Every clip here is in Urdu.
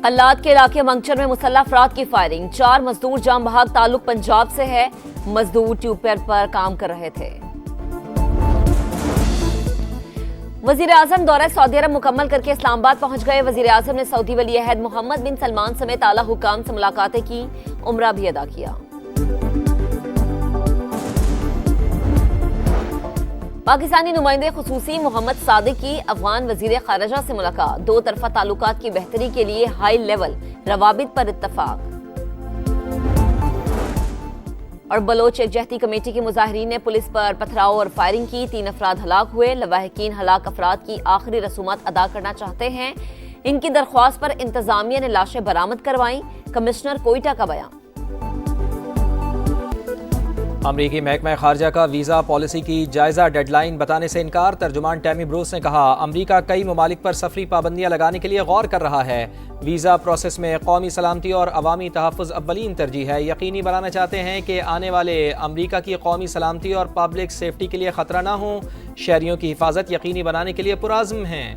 حلات کے علاقے منگچر میں مسلح افراد کی فائرنگ، 4 مزدور جام بحق تعلق پنجاب سے ہے، مزدور ٹیوب ویل پر کام کر رہے تھے۔ وزیر اعظم دورہ سعودی عرب مکمل کر کے اسلام آباد پہنچ گئے۔ وزیر اعظم نے سعودی ولی عہد محمد بن سلمان سمیت اعلیٰ حکام سے ملاقاتیں کی، عمرہ بھی ادا کیا۔ پاکستانی نمائندے خصوصی محمد صادق کی افغان وزیر خارجہ سے ملاقات، 2 طرفہ تعلقات کی بہتری کے لیے ہائی لیول روابط پر اتفاق۔ اور بلوچ یکجہتی کمیٹی کے مظاہرین نے پولیس پر پتھراؤ اور فائرنگ کی، 3 افراد ہلاک ہوئے۔ لواحقین ہلاک افراد کی آخری رسومات ادا کرنا چاہتے ہیں، ان کی درخواست پر انتظامیہ نے لاشیں برآمد کروائیں، کمشنر کوئٹہ کا بیان۔ امریکی محکمہ خارجہ کا ویزا پالیسی کی جائزہ ڈیڈ لائن بتانے سے انکار۔ ترجمان ٹیمی بروس نے کہا امریکہ کئی ممالک پر سفری پابندیاں لگانے کے لیے غور کر رہا ہے۔ ویزا پروسیس میں قومی سلامتی اور عوامی تحفظ اولین ترجیح ہے۔ یقینی بنانا چاہتے ہیں کہ آنے والے امریکہ کی قومی سلامتی اور پبلک سیفٹی کے لیے خطرہ نہ ہوں۔ شہریوں کی حفاظت یقینی بنانے کے لیے پرعزم ہیں۔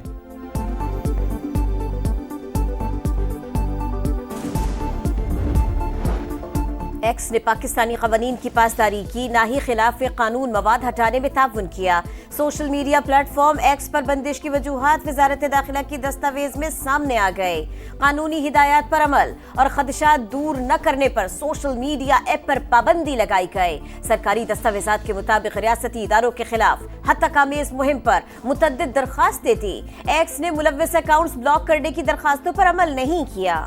ایکس نے پاکستانی قوانین کی پاسداری کی، نہ ہی خلاف قانون مواد ہٹانے میں تعاون کیا۔ Social media platform X پر بندش کی وجوہات وزارت داخلہ کی دستاویز میں سامنے آ گئے۔ قانونی ہدایات پر عمل اور خدشات دور نہ کرنے پر سوشل میڈیا ایپ پر پابندی لگائی گئی۔ سرکاری دستاویزات کے مطابق ریاستی اداروں کے خلاف ہتک آمیز مہم پر متعدد درخواستیں دی۔ ایکس نے ملوث اکاؤنٹس بلاک کرنے کی درخواستوں پر عمل نہیں کیا۔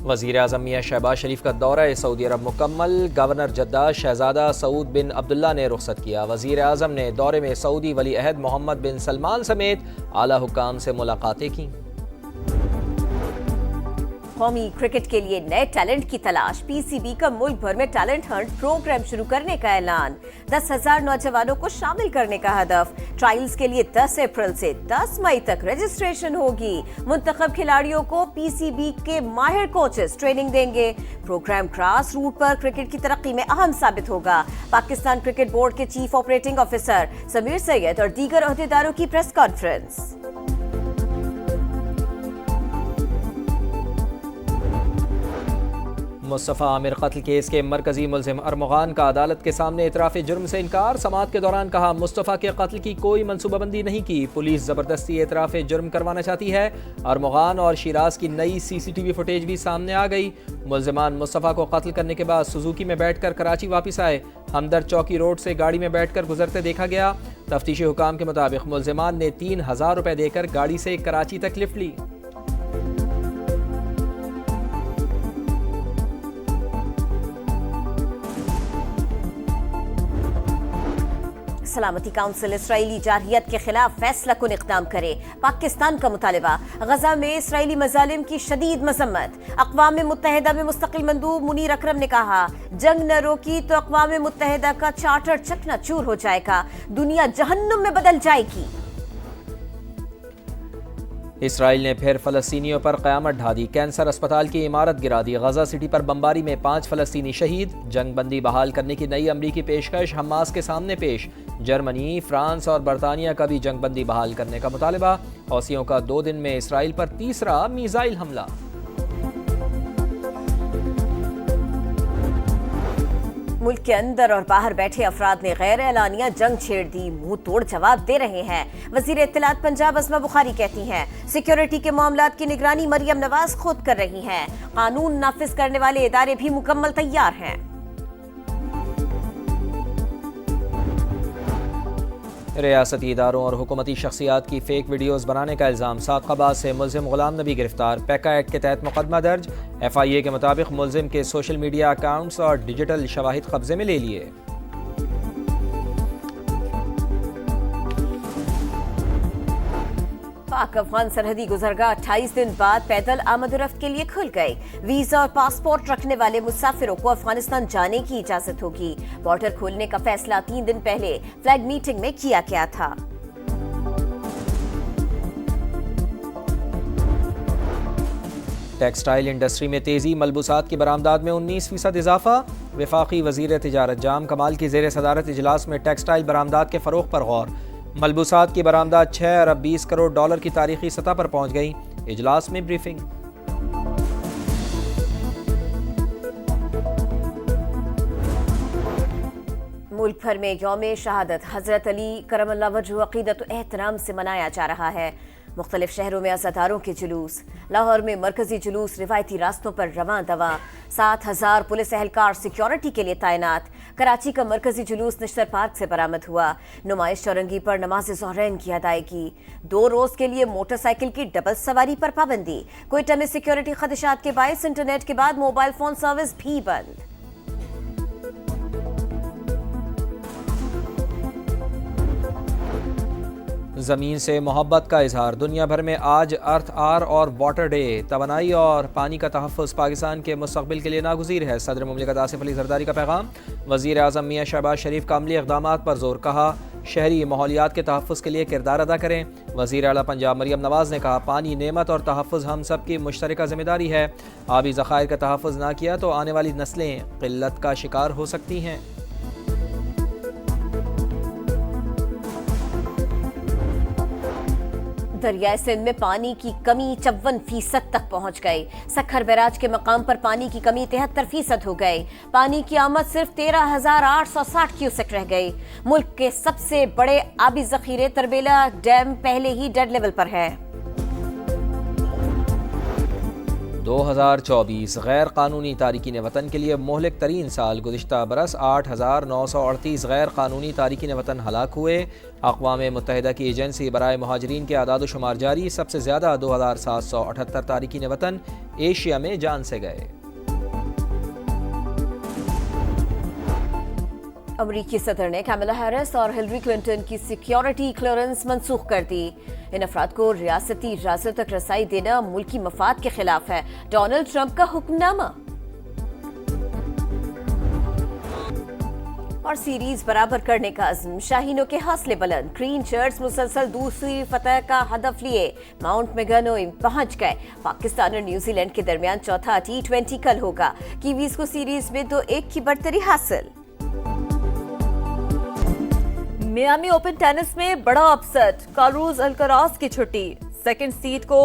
وزیر اعظم میاں شہباز شریف کا دورہ سعودی عرب مکمل، گورنر جدہ شہزادہ سعود بن عبداللہ نے رخصت کیا۔ وزیر اعظم نے دورے میں سعودی ولی عہد محمد بن سلمان سمیت اعلیٰ حکام سے ملاقاتیں کیں۔ قومی کرکٹ کے لیے نئے ٹیلنٹ کی تلاش، پی سی بی کا ملک بھر میں ٹیلنٹ ہنٹ پروگرام شروع کرنے کا اعلان، 10,000 نوجوانوں کو شامل کرنے کا ہدف۔ ٹرائلز کے لیے 10 اپریل سے 10 مئی تک رجسٹریشن ہوگی۔ منتخب کھلاڑیوں کو پی سی بی کے ماہر کوچز ٹریننگ دیں گے۔ پروگرام گراس روٹ پر کرکٹ کی ترقی میں اہم ثابت ہوگا۔ پاکستان کرکٹ بورڈ کے چیف آپریٹنگ آفیسر سمیر سید اور دیگر عہدیداروں کی پریس کانفرنس۔ مصطفیٰ عامر قتل کیس کے مرکزی ملزم ارمغان کا عدالت کے سامنے اعتراف جرم سے انکار۔ سماعت کے دوران کہا مصطفیٰ کے قتل کی کوئی منصوبہ بندی نہیں کی، پولیس زبردستی اعتراف جرم کروانا چاہتی ہے۔ ارمغان اور شیراز کی نئی سی سی ٹی وی فوٹیج بھی سامنے آ گئی۔ ملزمان مصطفیٰ کو قتل کرنے کے بعد سوزوکی میں بیٹھ کر کراچی واپس آئے۔ ہمدرد چوکی روڈ سے گاڑی میں بیٹھ کر گزرتے دیکھا گیا۔ تفتیشی حکام کے مطابق ملزمان نے 3,000 روپے دے کر گاڑی سے کراچی تک لفٹ لی۔ سلامتی کونسل اسرائیلی جارحیت کے خلاف فیصلہ کن اقدام کرے، پاکستان کا مطالبہ۔ غزہ میں اسرائیلی مظالم کی شدید مذمت۔ اقوام متحدہ میں مستقل مندوب منیر اکرم نے کہا جنگ نہ روکی تو اقوام متحدہ کا چارٹر چکنا چور ہو جائے گا، دنیا جہنم میں بدل جائے گی۔ اسرائیل نے پھر فلسطینیوں پر قیامت ڈھا دی، کینسر اسپتال کی عمارت گرا دی۔ غزہ سٹی پر بمباری میں 5 فلسطینی شہید۔ جنگ بندی بحال کرنے کی نئی امریکی پیشکش حماس کے سامنے پیش۔ جرمنی، فرانس اور برطانیہ کا بھی جنگ بندی بحال کرنے کا مطالبہ۔ حوثیوں کا 2 دن میں اسرائیل پر تیسرا میزائل حملہ۔ ملک کے اندر اور باہر بیٹھے افراد نے غیر اعلانیہ جنگ چھیڑ دی، منہ توڑ جواب دے رہے ہیں۔ وزیر اطلاعات پنجاب اسما بخاری کہتی ہیں سیکیورٹی کے معاملات کی نگرانی مریم نواز خود کر رہی ہیں، قانون نافذ کرنے والے ادارے بھی مکمل تیار ہیں۔ ریاستی اداروں اور حکومتی شخصیات کی فیک ویڈیوز بنانے کا الزام، صادقآباد سے ملزم غلام نبی گرفتار۔ پیکا ایکٹ کے تحت مقدمہ درج۔ ایف آئی اے کے مطابق ملزم کے سوشل میڈیا اکاؤنٹس اور ڈیجیٹل شواہد قبضے میں لے لیے۔ پاک افغان سرحدی گزرگاہ 28 دن بعد پیدل آمد و رفت کے لیے کھل گئے۔ ویزا اور پاسپورٹ رکھنے والے مسافروں کو افغانستان جانے کی اجازت ہوگی۔ بارڈر کھولنے کا فیصلہ 3 دن پہلے فلیگ میٹنگ میں کیا گیا تھا۔ ٹیکسٹائل انڈسٹری میں تیزی، ملبوسات کی برآمدات میں 19% اضافہ۔ وفاقی وزیر تجارت جام کمال کی زیر صدارت اجلاس میں ٹیکسٹائل برآمدات کے فروغ پر غور۔ ملبوسات کی برآمدات 6 ارب 20 کروڑ ڈالر کی تاریخی سطح پر پہنچ گئیں۔ اجلاس میں بریفنگ۔ ملک بھر میں یوم شہادت حضرت علی کرم اللہ وجہ عقیدت و احترام سے منایا جا رہا ہے۔ مختلف شہروں میں عزاداروں کے جلوس، لاہور میں مرکزی جلوس روایتی راستوں پر رواں دواں، 7,000 پولیس اہلکار سیکیورٹی کے لیے تعینات۔ کراچی کا مرکزی جلوس نشتر پارک سے برآمد ہوا۔ نمائش چورنگی پر نماز ظہرین کی ادائیگی۔ 2 روز کے لیے موٹر سائیکل کی ڈبل سواری پر پابندی۔ کوئٹہ میں سیکیورٹی خدشات کے باعث انٹرنیٹ کے بعد موبائل فون سروس بھی بند۔ زمین سے محبت کا اظہار، دنیا بھر میں آج ارتھ آر اور واٹر ڈے۔ توانائی اور پانی کا تحفظ پاکستان کے مستقبل کے لیے ناگزیر ہے، صدر مملکت آصف علی زرداری کا پیغام۔ وزیر اعظم میاں شہباز شریف کا عملی اقدامات پر زور، کہا شہری ماحولیات کے تحفظ کے لیے کردار ادا کریں۔ وزیر اعلیٰ پنجاب مریم نواز نے کہا پانی نعمت اور تحفظ ہم سب کی مشترکہ ذمہ داری ہے، آبی ذخائر کا تحفظ نہ کیا تو آنے والی نسلیں قلت کا شکار ہو سکتی ہیں۔ دریائے سندھ میں پانی کی کمی 54% تک پہنچ گئی۔ سکھر بیراج کے مقام پر پانی کی کمی 73% ہو گئی۔ پانی کی آمد صرف 13,860 کیوسک رہ گئی۔ ملک کے سب سے بڑے آبی ذخیرے تربیلا ڈیم پہلے ہی ڈیڈ لیول پر ہے۔ 2024 غیر قانونی تارکین وطن کے لیے مہلک ترین سال۔ گزشتہ برس 8,938 غیر قانونی تارکین وطن ہلاک ہوئے۔ اقوام متحدہ کی ایجنسی برائے مہاجرین کے اعداد و شمار جاری، سب سے زیادہ 2,778 تارکین وطن ایشیا میں جان سے گئے۔ امریکی صدر نے کیملا ہیرس اور ہلری کلنٹن کی سیکیورٹی کلیئرنس منسوخ کر دی۔ ان افراد کو ریاستی رازوں تک رسائی دینا ملکی مفاد کے خلاف ہے۔ ڈونلڈ ٹرمپ کا حکم نامہ۔ اور سیریز برابر کرنے کا عزم، شاہینوں کے حوصلے بلند۔ گرین شرٹس مسلسل دوسری فتح کا ہدف لیے ماؤنٹ میگنوئی پہنچ گئے۔ پاکستان اور نیوزی لینڈ کے درمیان چوتھا T20 کل ہوگا۔ کیویز کو سیریز میں 2-1 کی برتری حاصل۔ میامی اوپن ٹینس میں بڑا اپسٹ، کارلوس الکراز کی چھٹی۔ سیکنڈ سیڈ کو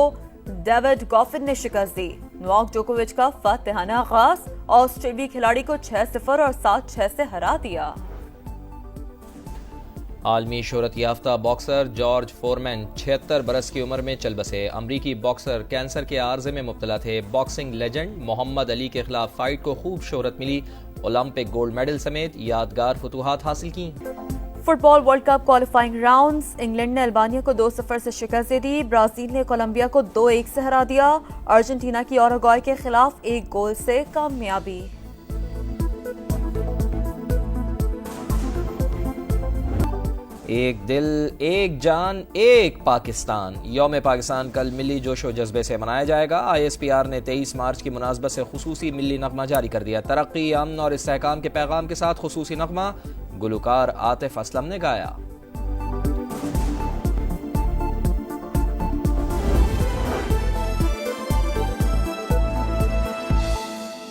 ڈیوڈ گوفن نے شکست دی۔ نوواک جوکووچ کا فاتحانہ آغاز، آسٹریلوی کھلاڑی کو 6-0 اور 7-6 سے ہرا دیا۔ عالمی شہرت یافتہ باکسر جارج فورمین 76 برس کی عمر میں چل بسے۔ امریکی باکسر کینسر کے عارضے میں مبتلا تھے۔ باکسنگ لیجنڈ محمد علی کے خلاف فائٹ کو خوب شہرت ملی۔ اولمپک گولڈ میڈل سمیت یادگار فتوحات حاصل کی۔ Football world cup qualifying rounds, England نے البانیہ کو 2-0 سے شکست دے دی۔ برازیل نے کولمبیا کو 2-1 سے ہرا دیا۔ ارجنٹینا کی اوروگوئے کے خلاف 1 گول سے کامیابی۔ ایک دل، ایک جان، ایک پاکستان۔ یوم پاکستان کل ملی جوش و جذبے سے منایا جائے گا۔ ISPR نے 23 مارچ کی مناسبت سے خصوصی ملی نغمہ جاری کر دیا۔ ترقی، امن اور استحکام کے پیغام کے ساتھ خصوصی نغمہ گلوکار عاطف اسلم نے گایا۔